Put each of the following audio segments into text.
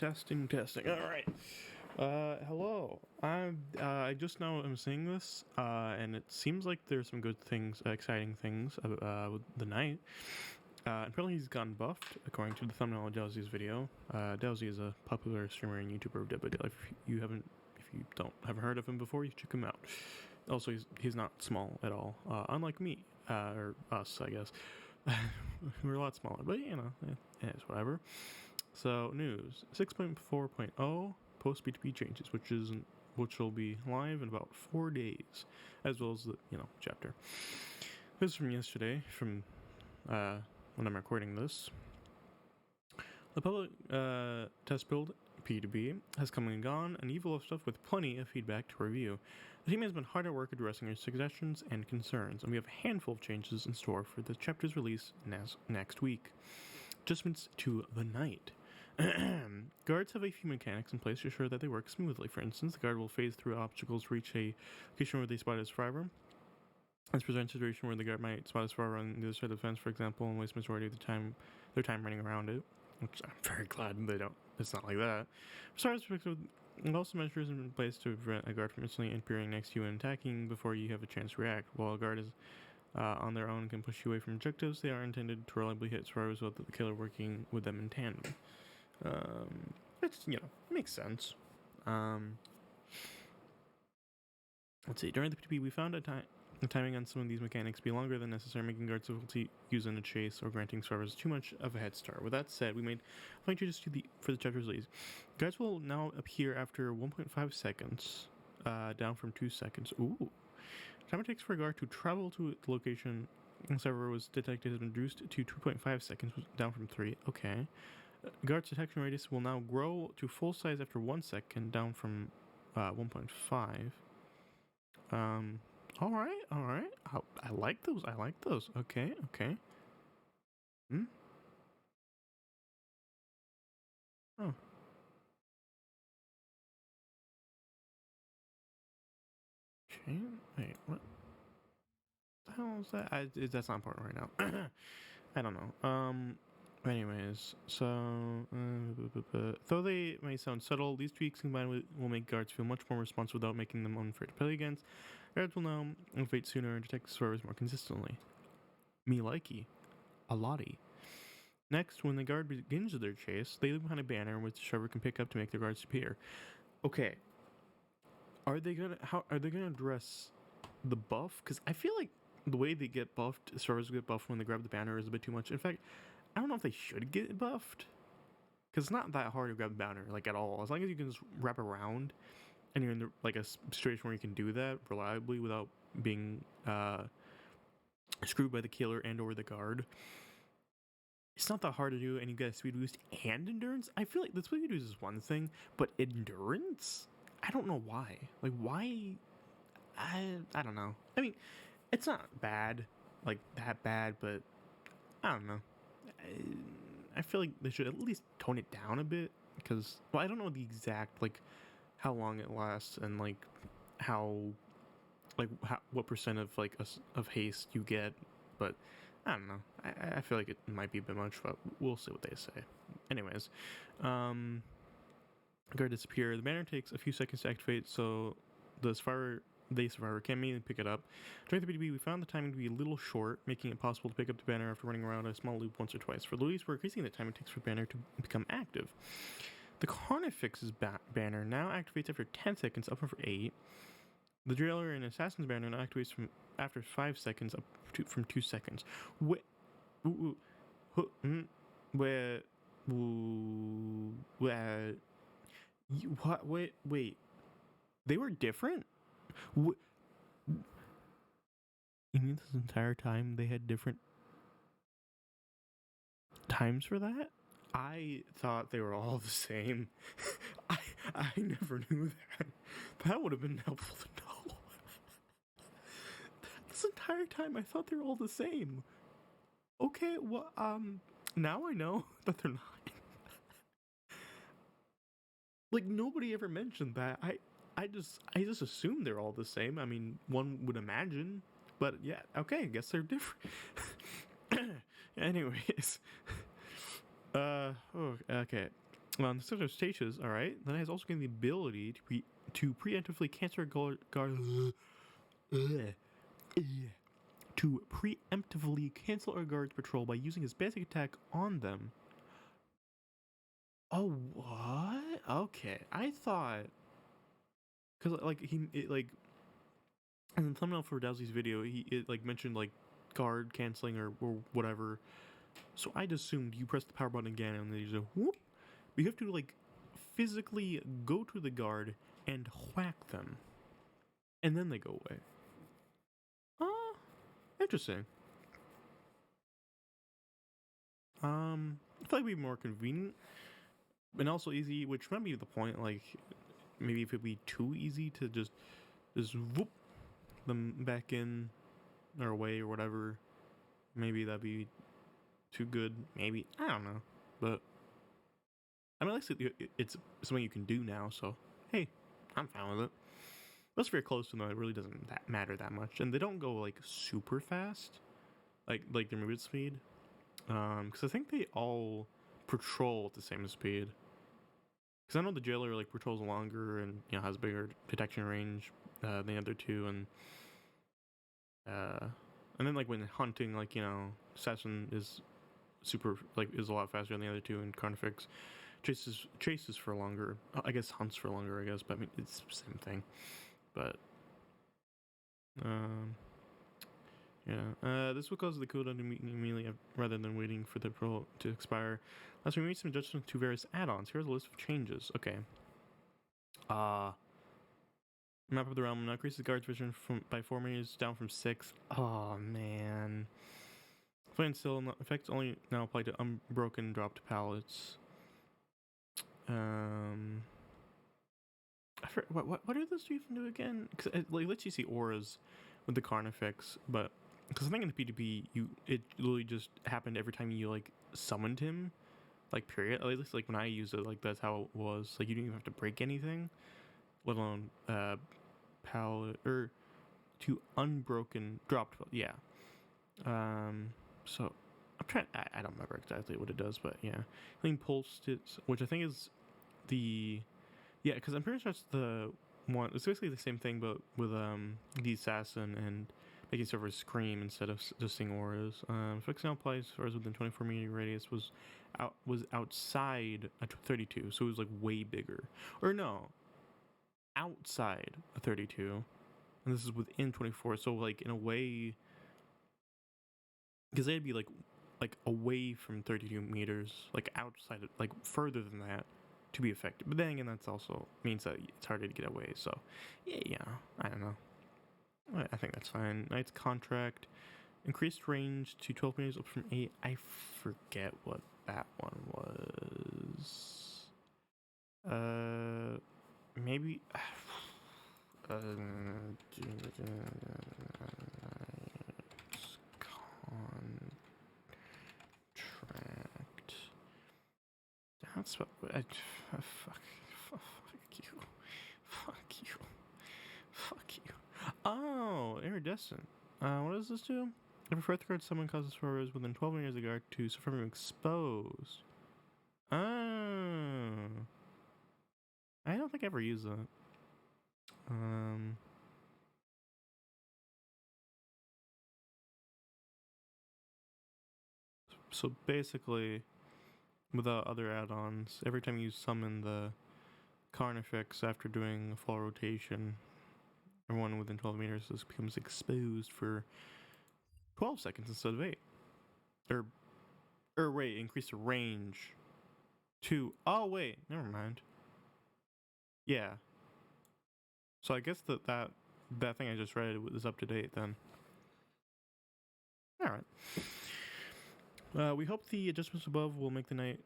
Testing. All right. Hello. I just now am seeing this, and it seems like there's some good things, exciting things with the knight. Apparently he's gotten buffed, according to the thumbnail of Delzy's video. Delzy is a popular streamer and YouTuber of Dead by Daylight. If you haven't heard of him before, you should check him out. Also, he's not small at all, unlike me or us, I guess. We're a lot smaller, but it's whatever. So news 6.4.0 post BTB changes, which will be live in about 4 days, as well as the chapter. This is from yesterday, from when I'm recording this. The public test build P2B has come and gone, and evil of stuff with plenty of feedback to review. The team has been hard at work addressing our suggestions and concerns, and we have a handful of changes in store for the chapter's release next week. Adjustments to the knight. Guards have a few mechanics in place to ensure that they work smoothly. For instance, the guard will phase through obstacles to reach a location where they spot a survivor. This presents a situation where the guard might spot a survivor on the other side of the fence, for example, and waste majority of their time running around it. Which I'm very glad they don't. It's not like that. For starters, perspective, also measures in place to prevent a guard from instantly appearing next to you and attacking before you have a chance to react. While a guard is on their own can push you away from objectives, they are intended to reliably hit survivors without the killer working with them in tandem. It's makes sense. Let's see. During the PTB, we found the timing on some of these mechanics be longer than necessary, making guards difficult to use in a chase or granting survivors too much of a head start. With that said, we made flank changes for the chapter's release. Guards will now appear after 1.5 seconds, down from 2 seconds. Ooh. Time it takes for a guard to travel to the location the survivor was detected has been reduced to 2.5 seconds, down from 3. Okay. Guard's detection radius will now grow to full size after 1 second, down from 1.5. All right. I like those. Okay. Oh. Okay. Wait, what the hell is that? That's not important right now. I don't know. Anyways, so though they may sound subtle, these tweaks combined will make guards feel much more responsive without making them unfair to play against. Guards will now invade sooner and detect survivors more consistently. Me likey. A lottie. Next, when the guard begins their chase, they leave behind a banner which the survivor can pick up to make their guards disappear. Okay. Are they gonna address the buff? Because I feel like the way they get buffed, survivors get buffed when they grab the banner is a bit too much. In fact, I don't know if they should get buffed, because it's not that hard to grab the banner, like, at all. As long as you can just wrap around, and you're in a situation where you can do that reliably without being screwed by the killer and or the guard. It's not that hard to do, and you get a speed boost and endurance. I feel like the speed boost is one thing, but endurance? I don't know why. Like, why? I don't know. I mean, it's not bad, like that bad, but I don't know. I feel like they should at least tone it down a bit, because, well, I don't know the exact, like, how long it lasts and, like, what percent of, like, of haste you get, but I don't know. I feel like it might be a bit much, but we'll see what they say. Anyways, guard disappear. The banner takes a few seconds to activate, so the survivor can immediately pick it up. During the PTB, we found the timing to be a little short, making it possible to pick up the banner after running around a small loop once or twice. For Luis, we're increasing the time it takes for the banner to become active. The Carnifex's banner now activates after 10 seconds, up from 8. The Jailer and Assassin's banner now activates from after 5 seconds, from 2 seconds. Wait. They were different? You mean this entire time they had different times for that? I thought they were all the same. I never knew that. That would have been helpful to know. This entire time I thought they were all the same. Okay, well, now I know that they're not. Like, nobody ever mentioned that. I just assumed they're all the same. I mean, one would imagine, but yeah, okay, I guess they're different. Anyways, okay. Instead of stages, all right, then it has also gained the ability to preemptively cancel guard to preemptively cancel a guard's patrol by using his basic attack on them. Oh, what? Okay, I thought because in the thumbnail for Dowsey's video, it mentioned like guard canceling or whatever. So I just assumed you press the power button again and then you just whoop. But you have to like physically go to the guard and whack them, and then they go away. Interesting. I feel like it'd be more convenient, and also easy, which might be the point. Like maybe if it'd be too easy to just whoop them back in or away or whatever, maybe that'd be too good. Maybe, I don't know, but I mean, at least it's something you can do now. So hey, I'm fine with it. That's very close to them. It really doesn't matter that much, and they don't go like super fast, like their movement speed. Because I think they all patrol at the same speed. Because I know the jailer like patrols longer and has bigger detection range than the other two, and then like when hunting, like assassin is is a lot faster than the other two, and Carnifex chases for longer. I guess hunts for longer. I guess, but I mean it's the same thing. But this will cause the cooldown to immediately rather than waiting for the patrol to expire. Last, we made some adjustments to various add-ons. Here's a list of changes. Okay. Map of the Realm now increases guard's vision by 4 meters down from 6. Oh man. Flame still effects only now apply to unbroken dropped pallets. What do those even do again? Because it lets you see auras with the Carnifex, but because I think in the PvP it literally just happened every time you like summoned him, like period. At least like when I used it, like that's how it was. Like you didn't even have to break anything, let alone pallet or to unbroken dropped. Yeah. So I'm trying. I don't remember exactly what it does, but yeah, Clean pulsed it, which I think is because I'm pretty sure it's the one. It's basically the same thing, but with the assassin and making servers scream instead of just seeing auras. Fix now applies as far as within 24 meter radius was outside a 32, so it was like way bigger. Or no, outside a 32, and this is within 24. So like in a way, because they'd be like away from 32 meters, like outside, like further than that, to be effective. But then again, that's also means that it's harder to get away. So yeah, I don't know. I think that's fine. Knight's contract increased range to 12 meters up from 8. I forget what that one was. Maybe. Contract. That's what. Fuck you. Fuck you. Fuck you. Oh, iridescent. What does this do? If a fourth guard someone causes foes within 12 meters of the guard to suffer from exposed. Oh. I don't think I ever used that. So basically, with the other add-ons, every time you summon the Carnifex after doing a full rotation, everyone within 12 meters becomes exposed for 12 seconds instead of 8. Or wait, increase the range to... Oh, wait, never mind. Yeah. So I guess that thing I just read is up to date then. Alright. We hope the adjustments above will make the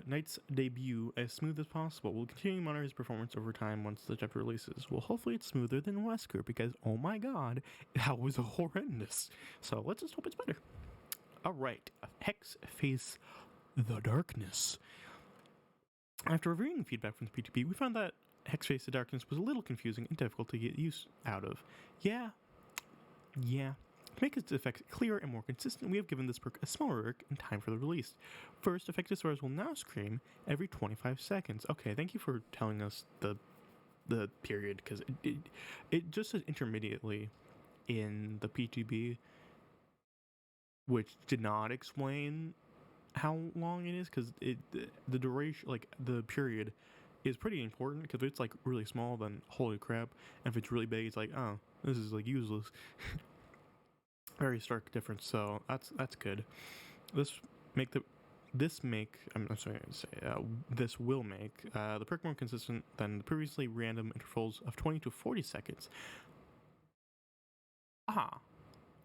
Knight's debut as smooth as possible. We'll continue to monitor his performance over time once the chapter releases. Well, hopefully it's smoother than Wesker, because oh my god, that was horrendous. So let's just hope it's better. Alright, Hex Face the Darkness. After reviewing feedback from the PTP, we found that Hex Face the Darkness was a little confusing and difficult to get use out of. Yeah. To make its effects clearer and more consistent, we have given this perk a smaller arc and time for the release. First, effective swears will now scream every 25 seconds. Okay, thank you for telling us the period, because it just says intermediately in the PTB, which did not explain how long it is, because the duration, like the period, is pretty important, because if it's like really small, then holy crap, and if it's really big, it's like, oh, this is like useless. Very stark difference, so that's good. This will make the perk more consistent than the previously random intervals of 20 to 40 seconds.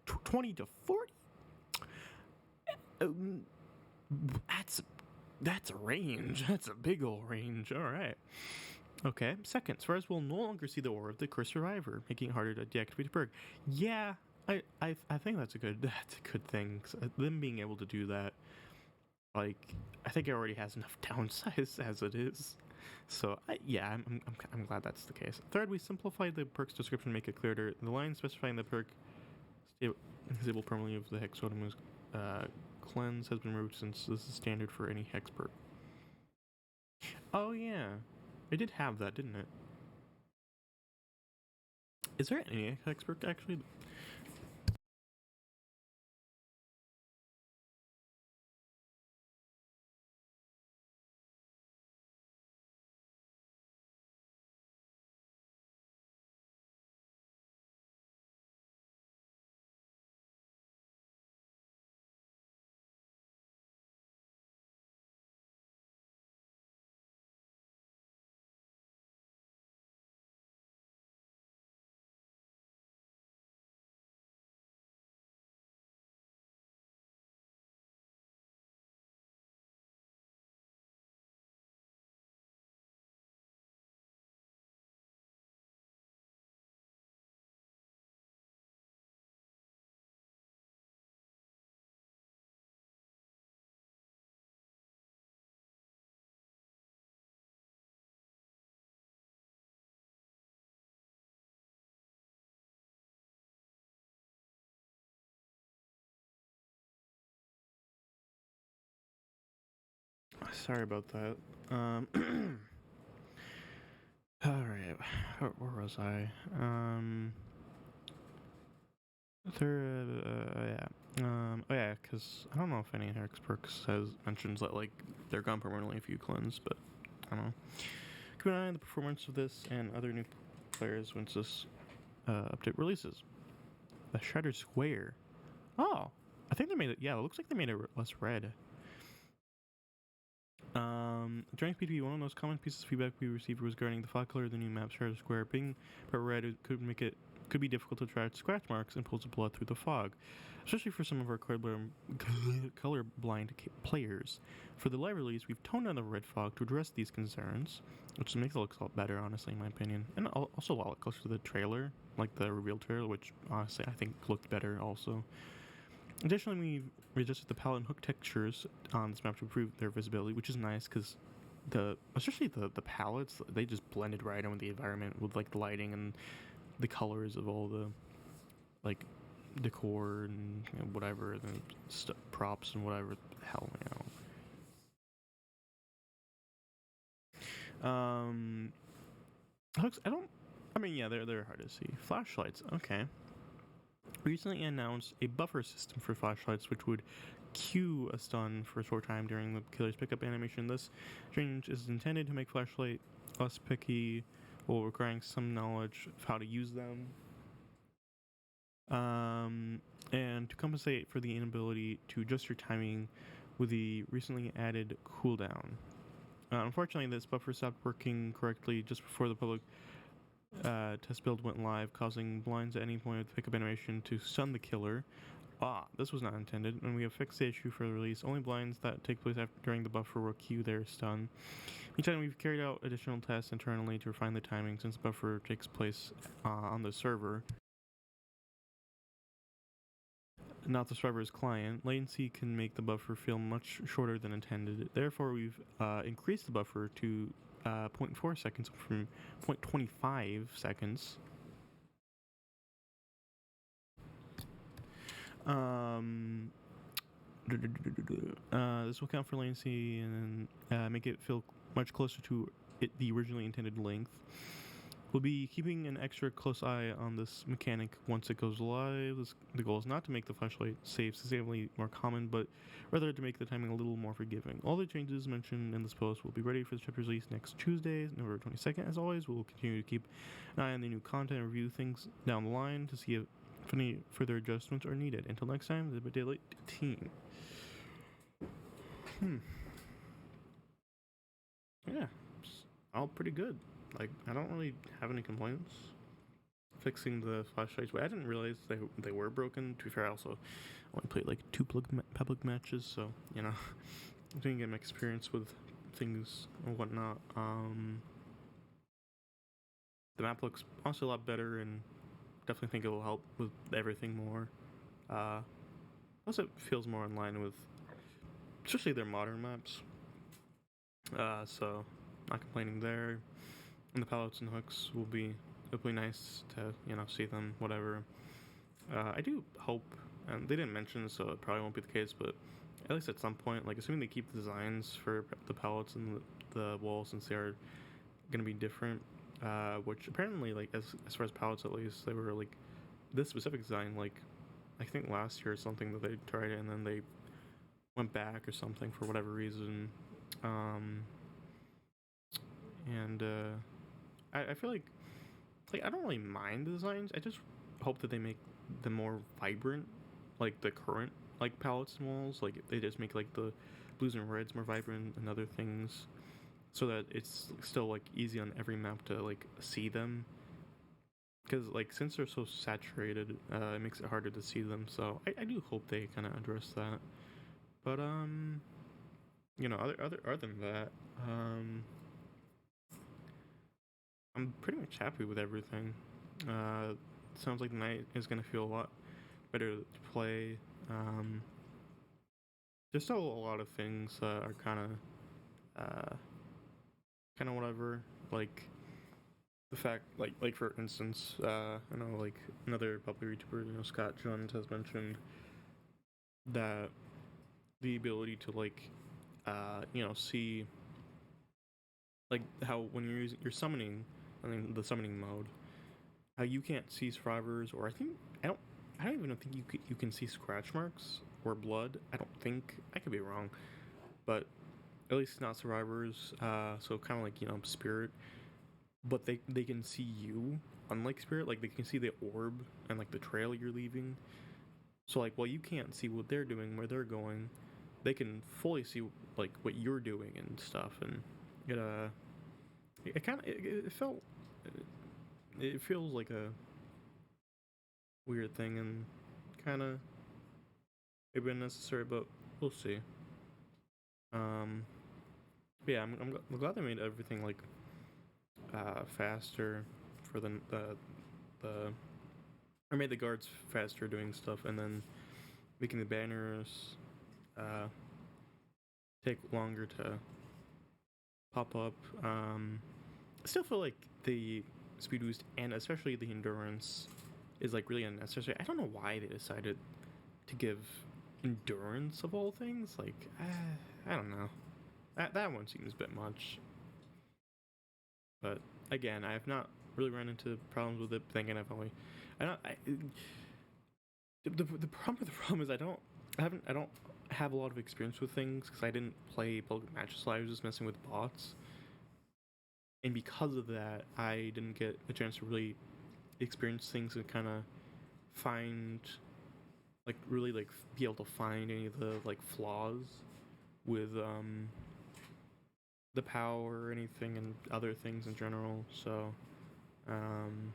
20 to 40? That's a range. That's a big old range. All right. Okay. Second, Swears will no longer see the aura of the cursed survivor, making it harder to deactivate the perk. Yeah, I think that's a good thing. Them being able to do that, like, I think it already has enough downsides as it is. So I'm glad that's the case. Third, we simplified the perk's description to make it clearer. The line specifying the perk disable permanently of the Hex Totem cleanse has been removed, since this is standard for any Hex perk. Oh yeah, it did have that, didn't it? Is there any Hex perk actually? Sorry about that. All right, where was I? Because I don't know if any Hex perks mentions that like they're gone permanently if you cleanse, but I don't know. Keep an eye on the performance of this and other new players once this update releases. The Shattered Square. Oh, I think they made it. Yeah, it looks like they made it less red. During PTB, one of the most common pieces of feedback we received was regarding the fog color of the new map Shattered Square. Being red could be difficult to track scratch marks and pools of blood through the fog, especially for some of our colorblind players. For the live release, we've toned down the red fog to address these concerns, which makes it look a lot better, honestly, in my opinion, and also a lot closer to the trailer, like the reveal trailer, which honestly I think looked better also. Additionally, we've adjusted the palette and hook textures on this map to improve their visibility, which is nice because especially the palettes, they just blended right in with the environment, with like the lighting and the colors of all the like decor and whatever, and props and whatever the hell, hooks. They're hard to see. Flashlights, okay. Recently announced a buffer system for flashlights, which would cue a stun for a short time during the killer's pickup animation. This change is intended to make flashlight less picky while requiring some knowledge of how to use them. And to compensate for the inability to adjust your timing with the recently added cooldown. Unfortunately, this buffer stopped working correctly just before the public test build went live, causing blinds at any point of the pickup animation to stun the killer. This was not intended, and we have fixed the issue for the release. Only blinds that take place during the buffer will cue their stun. Meantime, we've carried out additional tests internally to refine the timing, since the buffer takes place on the server, not the server's client. Latency can make the buffer feel much shorter than intended. Therefore, we've increased the buffer to 0.4 seconds from 0.25 seconds. Um, this will count for latency and make it feel much closer to the originally intended length. We'll be keeping an extra close eye on this mechanic once it goes live. The goal is not to make the flashlight save sustainably more common, but rather to make the timing a little more forgiving. All the changes mentioned in this post will be ready for the chapter's release next Tuesday, November 22nd. As always, we'll continue to keep an eye on the new content and review things down the line to see if any further adjustments are needed. Until next time, the Daily Team. Yeah, it's all pretty good. Like, I don't really have any complaints. Fixing the flashlights. I didn't realize they were broken. To be fair, I also only played like 2 public matches, so you know, I didn't get my experience with things and whatnot. The map looks honestly a lot better, and definitely think it will help with everything more. Also, it feels more in line with, especially their modern maps. So not complaining there. And the pallets and hooks will be, it'll be nice to, you know, see them, whatever. I do hope, and they didn't mention, so it probably won't be the case, but at least at some point, like, assuming they keep the designs for the pallets and the walls, since they are going to be different, which apparently, like, as far as pallets at least, they were, like, this specific design, like, I think last year or something that they tried it, and then they went back or something for whatever reason. I feel like I don't really mind the designs. I just hope that they make them more vibrant, like the current like palettes and walls. Like they just make like the blues and reds more vibrant and other things, so that it's still like easy on every map to like see them. Because like since they're so saturated, it makes it harder to see them. So I do hope they kind of address that. But you know, other than that, I'm pretty much happy with everything. Sounds like the night is gonna feel a lot better to play. There's still a lot of things that are kind of whatever. Like the fact, like for instance, I know like another popular YouTuber, you know, Scott Jones has mentioned that the ability to like, you know, see like how when you're summoning, I mean the summoning mode, how you can't see survivors, or I don't even think you can see scratch marks or blood. I don't think, I could be wrong, but at least not survivors. So kind of like, you know, spirit, but they can see you. Unlike spirit, like they can see the orb and like the trail you're leaving. So like while you can't see what they're doing, where they're going, they can fully see like what you're doing and stuff. And it kind of it felt it feels like a weird thing and kind of maybe unnecessary, but we'll see. Um, but yeah, I'm glad they made everything like faster for the I made the guards faster doing stuff, and then making the banners take longer to pop up. I still feel like the speed boost and especially the endurance is like really unnecessary. I don't know why they decided to give endurance of all things. Like, I don't know. That one seems a bit much. But again, I have not really run into problems with it. Thinking I've only, I don't. The problem with the problem is I don't have a lot of experience with things because I didn't play public matches, so I was just messing with bots, and because of that, I didn't get a chance to really experience things and kind of find like really like be able to find any of the like flaws with the power or anything and other things in general. So um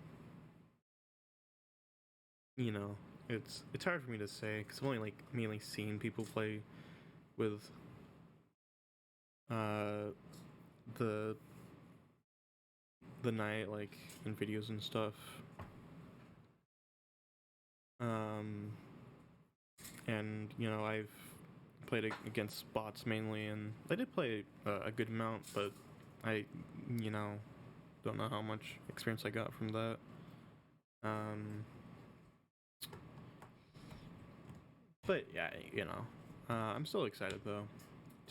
you know, it's hard for me to say because I've only like mainly seen people play with uh the the night like in videos and stuff. um and you know, I've played against bots mainly, and I did play a good amount, but I, you know, don't know how much experience I got from that. um But yeah, I'm still excited though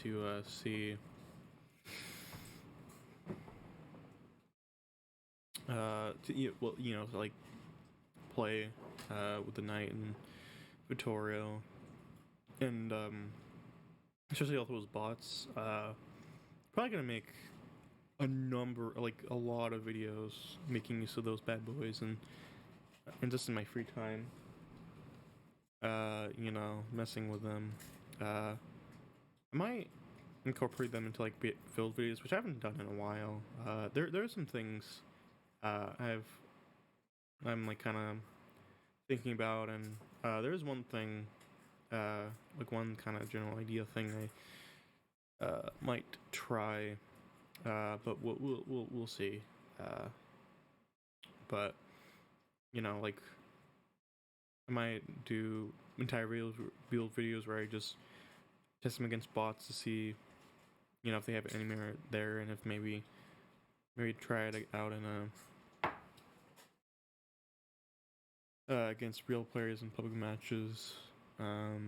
to see to like play with the Knight and Vittorio, and especially all those bots. Probably gonna make a lot of videos making use of those bad boys, and just in my free time, messing with them. I might incorporate them into like build videos, which I haven't done in a while. There are some things I'm like kind of thinking about, and there is one thing, like one kind of general idea thing I might try, but we'll see. But like I might do entire build videos where I just test them against bots to see, if they have any merit there, and if maybe try it out in against real players in public matches. Uh,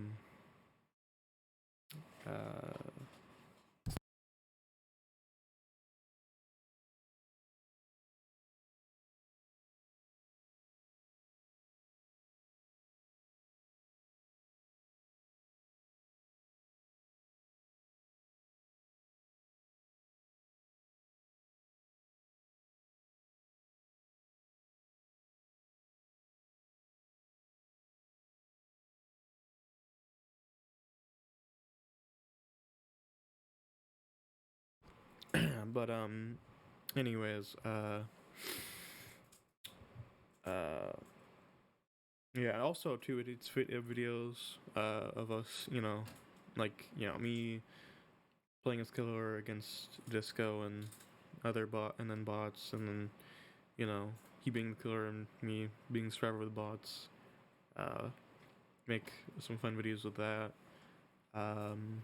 but anyways, uh, yeah. Also, too, it's videos of us, me playing as killer against Disco and and then bots, and then he being the killer and me being the survivor with bots. Make some fun videos with that. And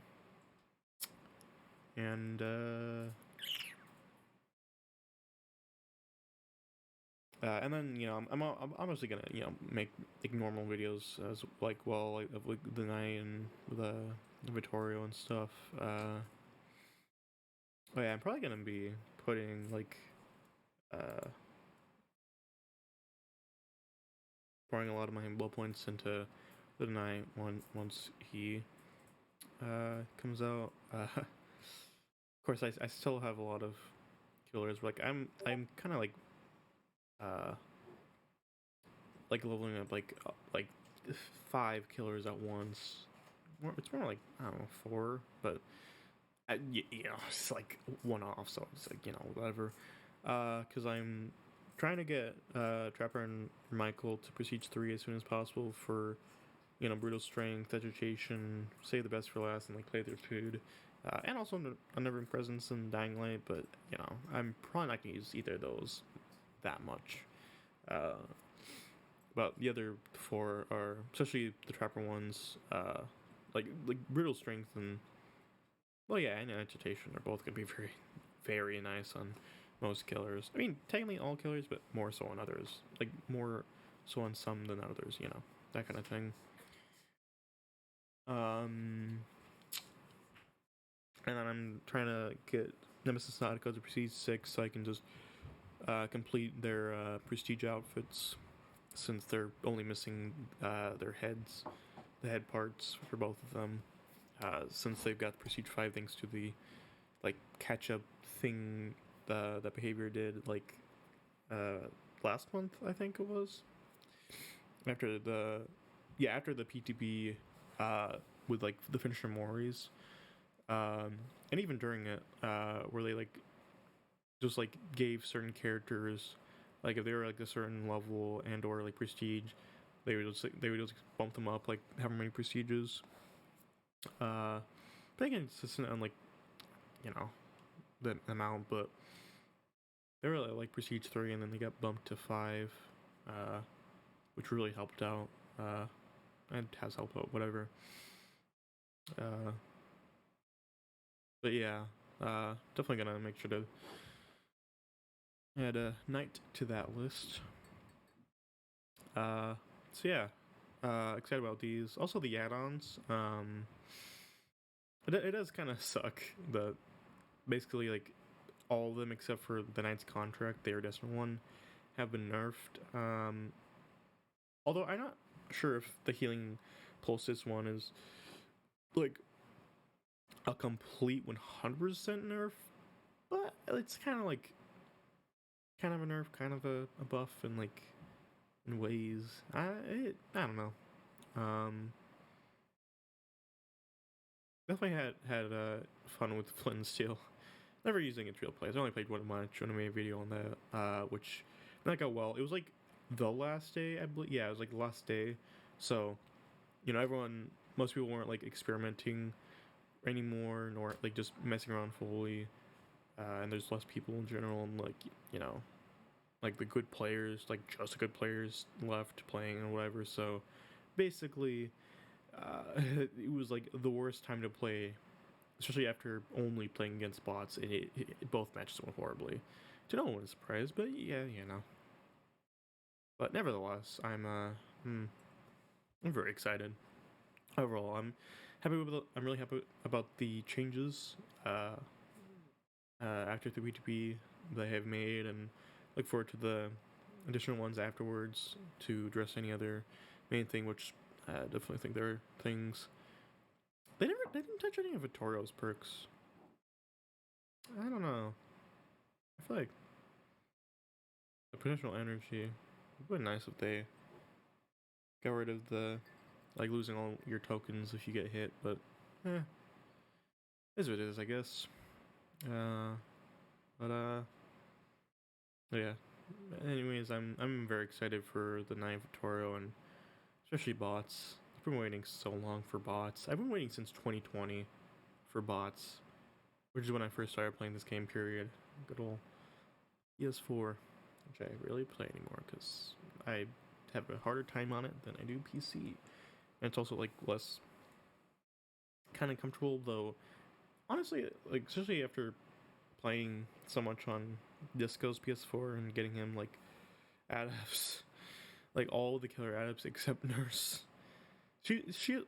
and then I'm obviously gonna make like normal videos as like of like the Knight and the Vittorio and stuff. Oh yeah, I'm probably gonna be putting like uh pouring a lot of my blow points into the Knight once he comes out. Of course, I still have a lot of killers. Like I'm kind of uh like leveling up like 5 killers at once. It's more like I don't know 4, but it's like one off, so it's like whatever. Because I'm trying to get Trapper and Michael to Prestige 3 as soon as possible for brutal strength, education, save the best for last, and like play their food. And also Unnerving Presence and Dying Light, but I'm probably not gonna use either of those that much. But the other 4 are, especially the Trapper ones, like brutal strength and and agitation are both gonna be very, very nice on most killers. I mean, technically all killers, but more so on others. Like more so on some than others. That kind of thing. And then I'm trying to get Nemesis Nautica to Prestige 6 so I can just complete their Prestige outfits, since they're only missing their heads, the head parts for both of them. Since they've got Prestige 5 thanks to the like catch up thing that Behavior did last month, I think it was. After the PTB with like the finisher Moris. And even during it, where they like just like gave certain characters, like if they were like a certain level and or like prestige, they would just bump them up like however many prestiges. Being consistent on like the amount, but they were like prestige 3, and then they got bumped to 5, which really helped out, and has helped out whatever. But yeah, definitely gonna make sure to add a Knight to that list. So yeah, Excited about these. Also the add-ons. It does kind of suck that basically like all of them except for the Knight's Contract, the iridescent one, have been nerfed. Although I'm not sure if the Healing Poultice one is like a complete 100% nerf, but it's kind of like kind of a nerf, kind of a buff, and like in ways. I don't know. Definitely had fun with Flint and Steel. Never using its real plays. I only played one match when I made a video on that, which not go well. It was like the last day, I believe. Yeah, it was like the last day. So, most people weren't like experimenting anymore, nor like just messing around fully. And there's less people in general, and like like the good players, like just the good players left playing or whatever. So, basically, it was like the worst time to play, especially after only playing against bots, and both matches went horribly. To no one's surprise, but yeah, But nevertheless, I'm very excited. Overall, I'm really happy about the changes after the B2B they have made, and look forward to the additional ones afterwards to address any other main thing, which I definitely think there are things. They didn't touch any of Vittorio's perks. I don't know. I feel like the potential energy. It would be nice if they got rid of the like losing all your tokens if you get hit, but is what it is, I guess. But yeah. Anyways, I'm very excited for the 9 Vittorio, and especially bots. I've been waiting so long for bots. I've been waiting since 2020 for bots, which is when I first started playing this game. Period. Good old PS4, which I rarely play anymore because I have a harder time on it than I do PC. And it's also like less kind of comfortable, though. Honestly, like especially after playing so much on Disco's PS4 and getting him like adepts, like all the killer adepts except Nurse. She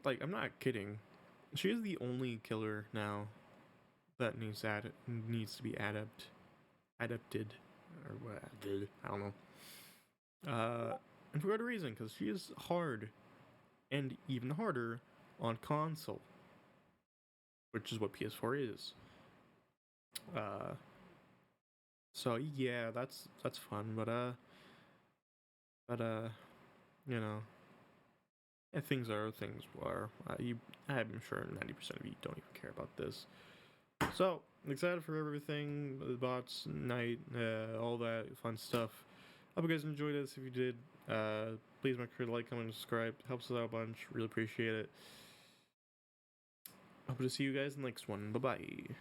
like I'm not kidding. She is the only killer now that needs to be adapted or what I don't know. And for good reason, because she is hard, and even harder on console, which is what PS4 is. So yeah, that's fun, but you know, yeah, things are things are. I'm sure 90% of you don't even care about this. So excited for everything, the bots, night, all that fun stuff. Hope you guys enjoyed this. If you did, please make sure to like, comment, and subscribe. Helps us out a bunch. Really appreciate it. Hope to see you guys in the next one. Bye bye.